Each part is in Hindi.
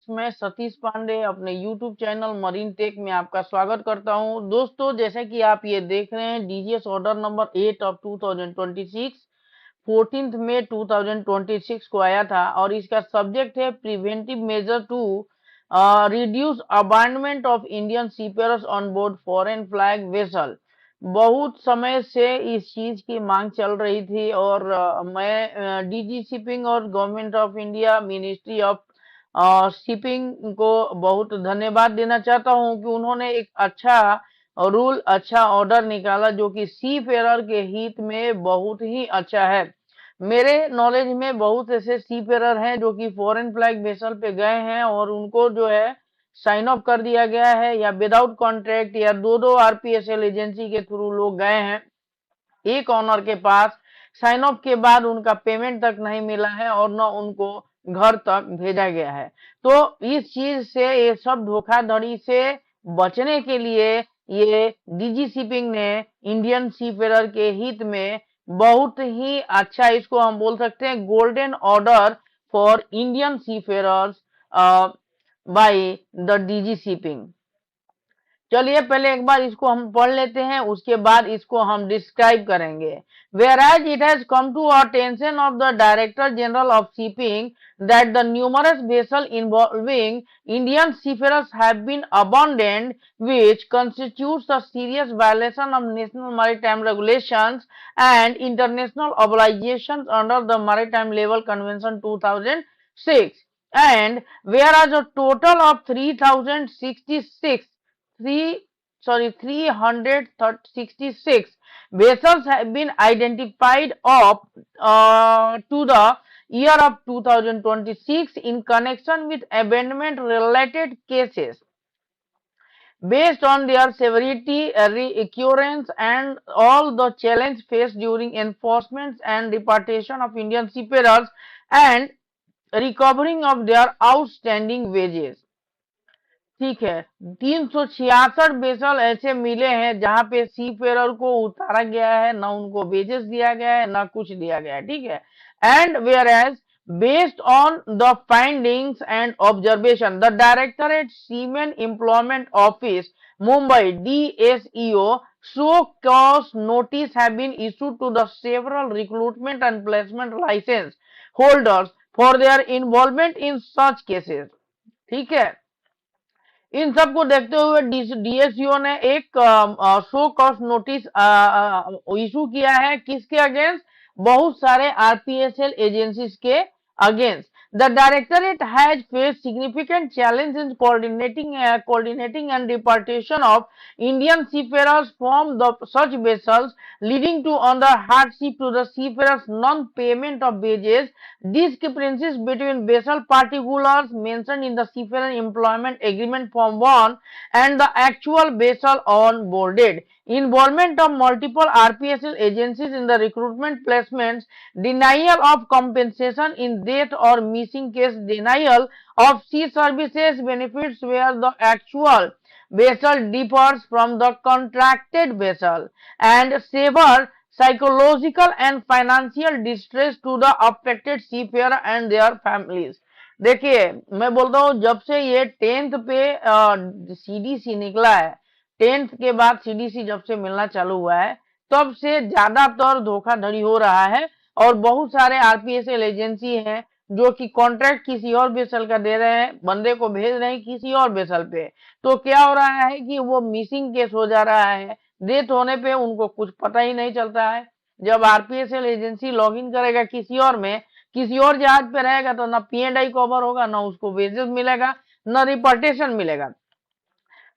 मैं सतीश पांडे अपने YouTube चैनल मरीन टेक में आपका स्वागत करता हूं। दोस्तों, जैसे कि आप ये देख रहे हैं, डीजीएस ऑर्डर नंबर 8 ऑफ 2026 14 मई 2026 को आया था और इसका सब्जेक्ट है preventive measure to reduce abandonment of Indian seafarers on board foreign flag vessel. बहुत समय से इस चीज की मांग चल रही थी और मैं डीजी शिपिंग और government of India ministry of shipping को बहुत धन्यवाद देना चाहता हूं कि उन्होंने एक अच्छा रूल, अच्छा ऑर्डर निकाला जो कि सी फेरर के हित में बहुत ही अच्छा है। मेरे नॉलेज में बहुत ऐसे सी फेरर हैं जो कि फॉरेन फ्लैग वेसल पे गए हैं और उनको जो है साइन ऑफ कर दिया गया है, या विदाउट कॉन्ट्रैक्ट या दो दो आरपीएसएल एजेंसी के थ्रू लोग गए हैं। एक ऑनर के पास साइन ऑफ के बाद उनका पेमेंट तक नहीं मिला है और न उनको घर तक भेजा गया है। तो इस चीज से, ये सब धोखाधड़ी से बचने के लिए ये डीजी शिपिंग ने इंडियन सीफेरर के हित में बहुत ही अच्छा, इसको हम बोल सकते हैं golden order for Indian seafarers by the DG shipping. चलिए पहले एक बार इसको हम पढ़ लेते हैं, उसके बाद इसको हम डिस्क्राइब करेंगे। Whereas it has come to attention of the Director General of Shipping that the numerous vessels involving Indian seafarers have been abandoned, which constitutes a serious violation of national maritime regulations and international obligations under the Maritime Level Convention 2006. And whereas a total of 3066 366 vessels have been identified up to the year of 2026 in connection with abandonment related cases. Based on their severity, recurrence, and all the challenge faced during enforcement and deportation of Indian seafarers and recovering of their outstanding wages. ठीक है, 366 वेसल ऐसे मिले हैं जहां पे सी फेरर को उतारा गया है, ना उनको वेजेस दिया गया है, ना कुछ दिया गया है। ठीक है, and whereas based on the findings and observation the directorate seamen employment office Mumbai DSEO so cause notice have been issued to the several recruitment and placement license holders for their involvement in such cases। ठीक है, इन सबको देखते हुए डीएसईओ ने एक शो कॉज नोटिस इशू किया है, किसके अगेंस्ट? बहुत सारे आरपीएसएल एजेंसीज के against. The Directorate has faced significant challenge in coordinating and deportation of Indian seafarers from such vessels, leading to under hardship to the seafarers non-payment of wages, discrepancies between vessel particulars mentioned in the Seafarer Employment Agreement Form 1 and the actual vessel on boarded, involvement of multiple RPSL agencies in the recruitment placements, denial of compensation in death or missing case, denial of sea services benefits where the actual vessel differs from the contracted vessel, and severe psychological and financial distress to the affected seafarer and their families। देखिए, मैं बोलता हूँ जब से ये 10th पे सीडीसी निकला है, 10th के बाद सीडीसी जब से मिलना चालू हुआ है, तब से ज्यादातर धोखाधड़ी हो रहा है और बहुत सारे आरपीएसएल एजेंसी हैं जो कि कॉन्ट्रैक्ट किसी और वेसल का दे रहे हैं, बंदे को भेज रहे हैं किसी और वेसल पे। तो क्या हो रहा है कि वो मिसिंग केस हो जा रहा है, डेथ होने पे उनको कुछ पता ही नहीं चलता है। जब आरपीएसएल एजेंसी लॉग इन करेगा किसी और में, किसी और जहाज पे रहेगा, तो ना पीएनआई कवर होगा, ना उसको वेजेस मिलेगा, ना रिपोर्टेशन मिलेगा।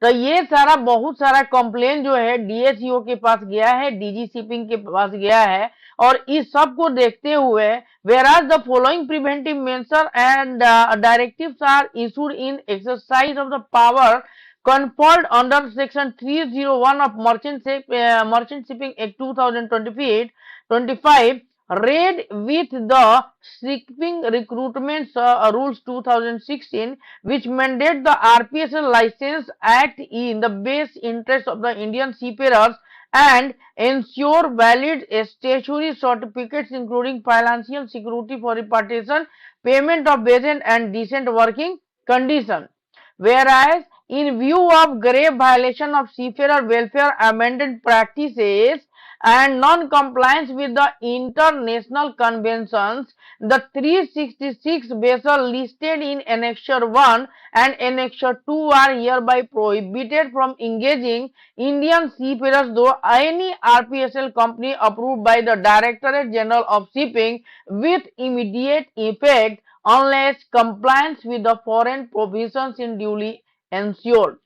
तो ये सारा बहुत सारा कंप्लेन जो है डीएसईओ के पास गया है, डीजी शिपिंग के पास गया है, और इस सब को देखते हुए whereas the following preventive measures and directives are issued in exercise of the power conferred under section 301 of Merchant Shipping Act 2025 read with the shipping recruitment rules 2016, which mandate the RPSL license act in the best interest of the Indian seafarers and ensure valid statutory certificates including financial security for repatriation, payment of wages and decent working condition. Whereas, in view of grave violation of seafarer welfare amendment practices and non-compliance with the international conventions, the 366 vessels listed in Annexure 1 and Annexure 2 are hereby prohibited from engaging Indian seafarers though any RPSL company approved by the Directorate General of Shipping with immediate effect unless compliance with the foreign provisions in duly ensured.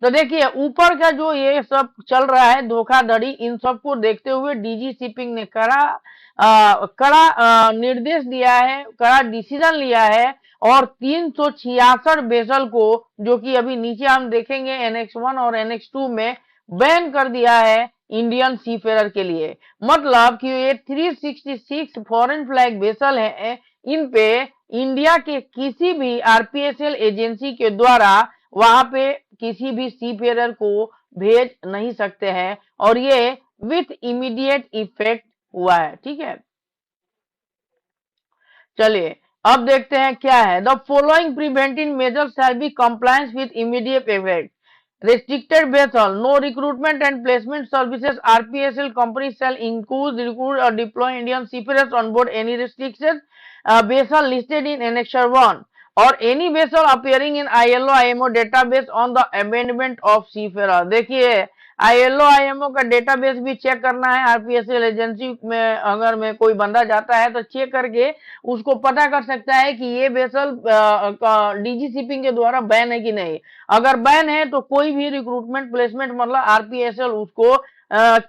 तो देखिए ऊपर का जो ये सब चल रहा है धोखाधड़ी, इन सबको देखते हुए डीजी शिपिंग ने कड़ा निर्देश दिया है, कड़ा डिसीजन लिया है और 366 वेसल को, जो कि अभी नीचे हम देखेंगे एनेक्स 1 और एनेक्स 2 में, बैन कर दिया है इंडियन सीफेयर के लिए। मतलब कि ये 366 फॉरेन फ्लैग वेसल है, इन पे इंडिया के किसी भी आरपीएसएल एजेंसी के द्वारा वहां पे किसी भी सीफेयर को भेज नहीं सकते हैं और ये विथ इमीडिएट इफेक्ट हुआ है। ठीक है, चलिए अब देखते हैं क्या है। The following preventive measures shall be compliance with immediate effect. Restricted vessel, no recruitment and placement services. RPSL company shall include, recruit or deploy Indian seafarers on board any restricted vessel listed in Annexure 1 or any vessel appearing in ILO IMO database on the amendment of seafarer। देखिए ILO IMO का डेटाबेस भी चेक करना है। आरपीएसएल एजेंसी में अगर में कोई बंदा जाता है तो चेक करके उसको पता कर सकता है कि ये वेसल डीजी शिपिंग के द्वारा बैन है कि नहीं। अगर बैन है तो कोई भी रिक्रूटमेंट प्लेसमेंट मतलब आरपीएसएल उसको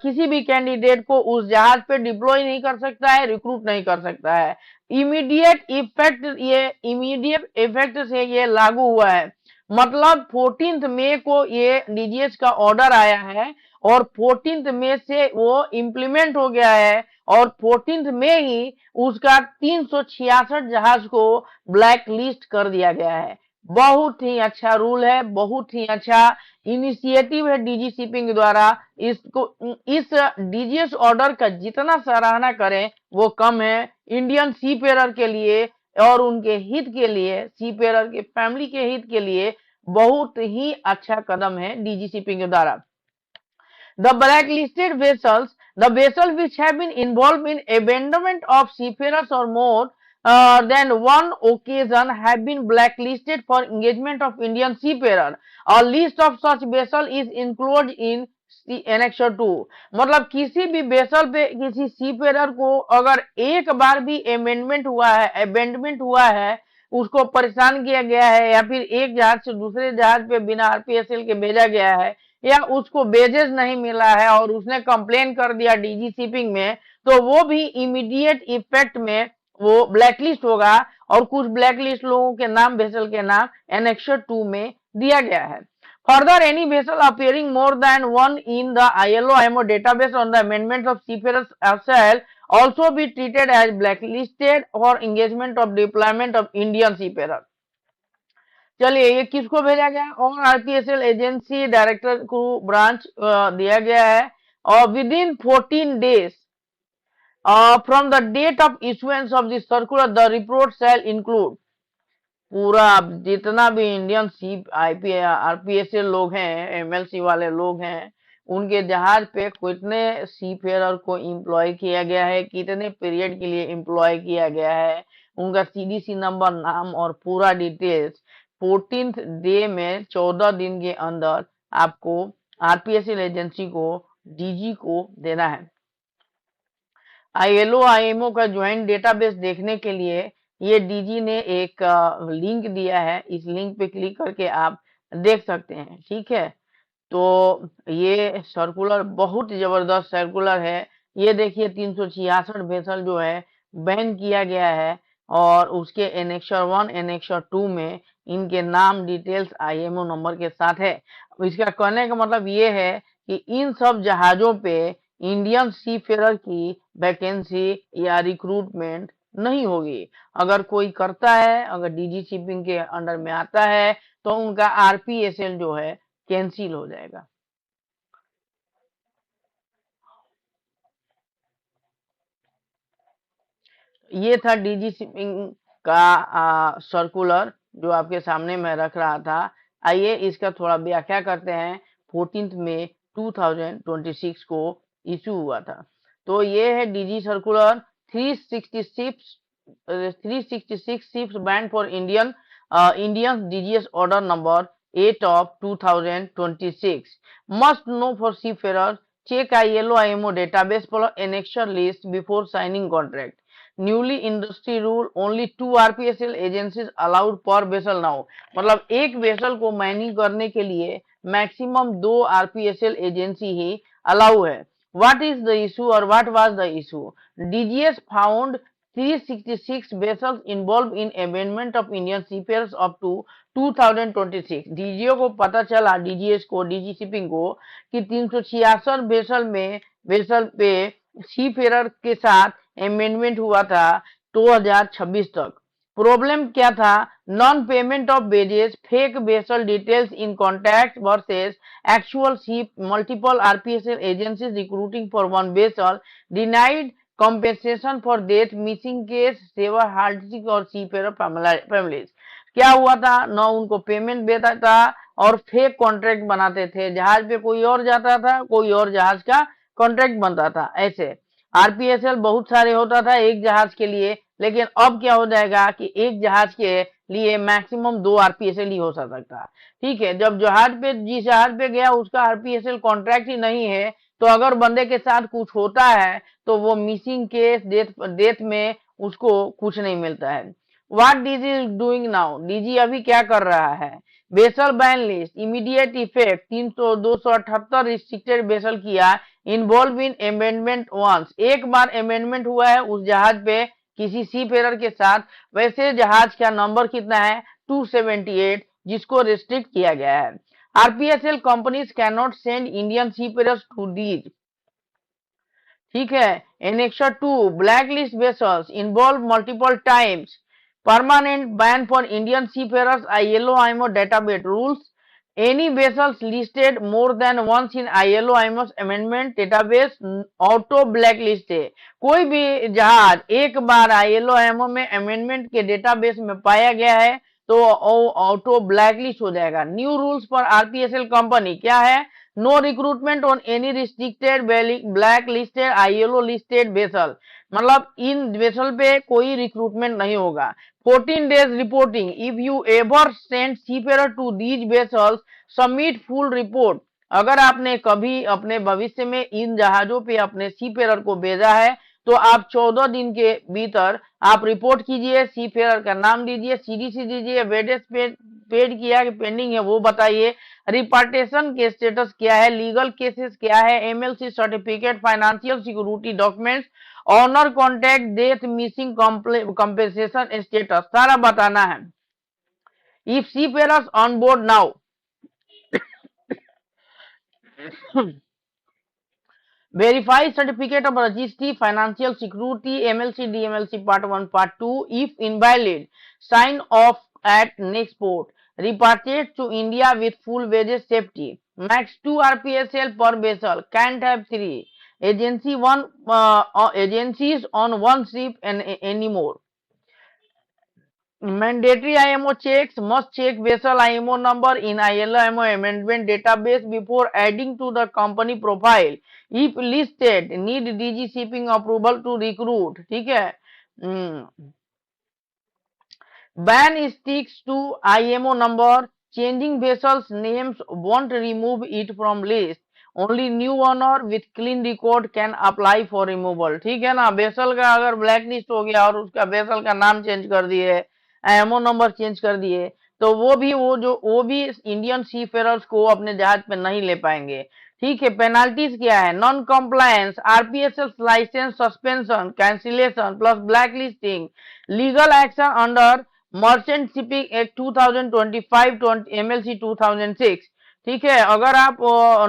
किसी भी कैंडिडेट को उस जहाज पे डिप्लॉय नहीं कर सकता है, रिक्रूट नहीं कर सकता है। इमीडिएट इफेक्ट से ये लागू हुआ है। मतलब 14 मई को ये डीजीएच का ऑर्डर आया है और 14 मई से वो इम्प्लीमेंट हो गया है और 14 मई ही उसका 366 जहाज को ब्लैक लिस्ट कर दिया गया है। बहुत ही अच्छा रूल है, बहुत ही अच्छा इनिशिएटिव है डीजी शिपिंग द्वारा। इसको, इस डीजीएस ऑर्डर का जितना सराहना करें वो कम है। इंडियन सीफेयर के लिए और उनके हित के लिए, सीफेयर के फैमिली के हित के लिए बहुत ही अच्छा कदम है डीजी शिपिंग के द्वारा। The blacklisted vessels, the vessels which have been involved in abandonment of seafarers or more than one occasion have been blacklisted for engagement of Indian seafarer. A list of such vessel is included in Annexure 2। मतलब किसी भी वेसल पे किसी सीफेयर को अगर एक बार भी अमेंडमेंट हुआ है, अबेंडमेंट हुआ है, उसको परेशान किया गया है या फिर एक जहाज से दूसरे जहाज पे बिना आरपीएसएल के भेजा गया है या उसको बेजेस नहीं मिला है और उसने कंप्लेन कर दिया डीजी शिपिंग में, तो वो भी इमीडिएट इफेक्ट में वो ब्लैकलिस्ट होगा। और कुछ ब्लैकलिस्ट लोगों के नाम, वेसल के नाम एनेक्सर 2 में दिया गया है। Further, any vessel appearing more than one in the ILO IMO database on the amendment of seafarers shall also be treated as blacklisted for engagement of deployment of Indian seafarer। चलिए ये किसको भेजा गया और आरपीएसएल एजेंसी डायरेक्टर को ब्रांच दिया गया है और within 14 days from the date of issuance of this circular the report shall include. पूरा जितना भी इंडियन सी आईपी आरपीएसएल लोग हैं, एमएलसी वाले लोग हैं, उनके जहाज पे कितने सीफेयर को एम्प्लॉय किया गया है, कितने पीरियड के लिए एम्प्लॉय किया गया है, उनका सीडीसी नंबर, नाम और पूरा डिटेल्स 14th डे में 14 दिन के अंदर आपको आरपीएसएल एजेंसी को, डीजी को देना है। आईएलओ आईएमओ का ज्वाइंट डेटाबेस देखने के लिए ये डीजी ने एक लिंक दिया है, इस लिंक पे क्लिक करके आप देख सकते हैं। ठीक है, तो ये सर्कुलर बहुत जबरदस्त सर्कुलर है। ये देखिए 366 वेसल जो है बैन किया गया है और उसके एनेक्सर 1 एनेक्सर 2 में इनके नाम, डिटेल्स, आईएमओ नंबर के साथ है। इसका कहने का मतलब ये है कि इन सब जहाजों पे इंडियन सीफेयर की वैकेंसी या रिक्रूटमेंट नहीं होगी। अगर कोई करता है, अगर डीजी शिपिंग के अंडर में आता है तो उनका आरपीएसएल जो है कैंसिल हो जाएगा। ये था डीजी शिपिंग का सर्कुलर जो आपके सामने मैं रख रहा था, आइए इसका थोड़ा व्याख्या करते हैं। 14 मई 2026 को इशू हुआ था। तो ये है DG circular 366 366 ships banned for Indian DGS order number 8 of 2026. Must know for seafarers, check ILO IMO database for annexure list before signing contract. Newly industry rule, only 2 RPSL agencies allowed per vessel now. मतलब एक वेसल को माइनिंग करने के लिए मैक्सिमम 2 RPSL एजेंसी ही अलाउ है। What is the issue or what was the issue? DGS found 366 vessels involved in abandonment of Indian seafarers up to 2026। DGO को पता चला, डीजीएस को, डीजी शिपिंग को, कि 366 वेसल पे सीफेरर के साथ अमेंडमेंट हुआ था 2026 तक। प्रॉब्लम क्या था? Non payment of wages, fake vessel details in contract versus actual ship, multiple RPSL agencies recruiting for one vessel, denied compensation for death, missing case, severe hardship और सीफेयर फैमिलीज। क्या हुआ था? न उनको पेमेंट देता था और फेक कॉन्ट्रैक्ट बनाते थे। जहाज पे कोई और जाता था, कोई और जहाज का कॉन्ट्रैक्ट बनता था। ऐसे आरपीएसएल बहुत सारे होता था एक जहाज के लिए, लेकिन अब क्या हो जाएगा कि एक जहाज के लिए मैक्सिमम 2 आरपीएसएल ही हो सकता। ठीक है, जब जहाज पे, जिस जहाज पे गया उसका आरपीएसएल कॉन्ट्रैक्ट ही नहीं है, तो अगर बंदे के साथ कुछ होता है तो वो मिसिंग केस, डेथ में उसको कुछ नहीं मिलता है। What DG is doing now? DG अभी क्या कर रहा है? Vessel ban list immediate effect 278 restricted vessel किया इन्वॉल्व इन अमेंडमेंट वंस। एक बार अमेंडमेंट हुआ है उस जहाज पे किसी सी फेरर के साथ। वैसे जहाज का नंबर कितना है? 278, जिसको रिस्ट्रिक्ट किया गया है। RPSL companies can not send Indian seafarers to these. ठीक है। Annexure 2 blacklist vessels involve multiple times, permanent ban for Indian seafarers, ILO IMO database rules. Any vessels listed more than once in ILO IMO amendment database auto blacklist है। कोई भी जहाज एक बार ILO IMO में अमेंडमेंट के डेटाबेस में पाया गया है तो ऑटो ब्लैकलिस्ट हो जाएगा। New rules for RPSL company क्या है? No recruitment on any restricted black listed ILO listed vessel. मतलब इन वेसल पे कोई रिक्रूटमेंट नहीं होगा। 14 days reporting, if you ever send seafarer to these vessels submit full report. अगर आपने कभी अपने भविष्य में इन जहाजों पे अपने सीफेरर को भेजा है तो आप 14 दिन के भीतर आप रिपोर्ट कीजिए, सीफेरर का नाम दीजिए, सीडीसी दीजिए, वेडेस पेड किया कि पेंडिंग है वो बताइए, रिपार्टेशन के स्टेटस क्या है, लीगल केसेस क्या है, MLC certificate, financial security documents, owner contact, death, missing compensation status सारा बताना है। If seafarers on board now verify certificate of registry, financial security, MLC, DMLC part 1, part 2. If invalid, sign off at next port. Repatriate to India with full wages safety. Max 2 RPSL per vessel. Can't have 3. Agencies on one ship and anymore. Mandatory IMO checks, must check vessel IMO number in ILO IMO amendment database before adding to the company profile. If listed, need DG shipping approval to recruit. ठीक है। Ban sticks to IMO number. Changing vessels names won't remove it from list. Only new owner with clean record can apply for removal. ठीक है ना। वेसल का अगर ब्लैक लिस्ट हो गया और उसका वेसल का नाम चेंज कर दिए, IMO नंबर चेंज कर दिए, तो वो भी इंडियन सीफेरर्स को अपने जहाज पे नहीं ले पाएंगे। ठीक है। पेनाल्टीज क्या है? Non compliance, RPSL license suspension, cancellation plus black listing, legal action under merchant shipping act 2025 एमएलसी 2006। ठीक है। अगर आप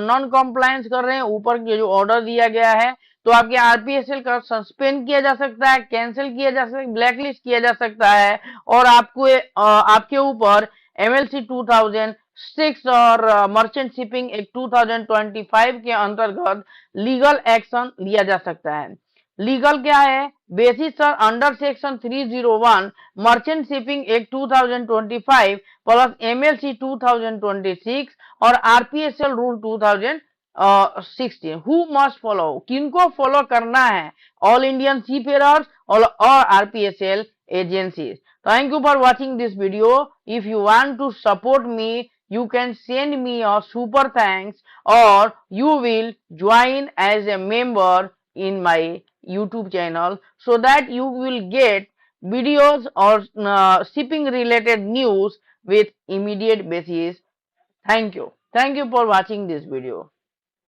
नॉन कंप्लायंस कर रहे हैं, ऊपर के जो ऑर्डर दिया गया है, तो आपके आरपीएसएल का सस्पेंड किया जा सकता है, कैंसिल किया जा सकता है, ब्लैकलिस्ट किया जा सकता है, और आपके ऊपर एमएलसी 2006 और मर्चेंट शिपिंग एक्ट 2025 के अंतर्गत लीगल एक्शन लिया जा सकता है। लीगल क्या है? Basis under section 301 merchant shipping act 2025 plus MLC 2026 और आरपीएसएल रूल 2016। Who must follow? किनको फॉलो करना है? ऑल इंडियन सीफेयरर्स और आरपीएसएल agencies. Thank you for watching this video. If you want to support me, you can send me a super thanks, or you will join as a member in my YouTube channel, so that you will get videos or shipping related news with immediate basis. Thank you. Thank you for watching this video.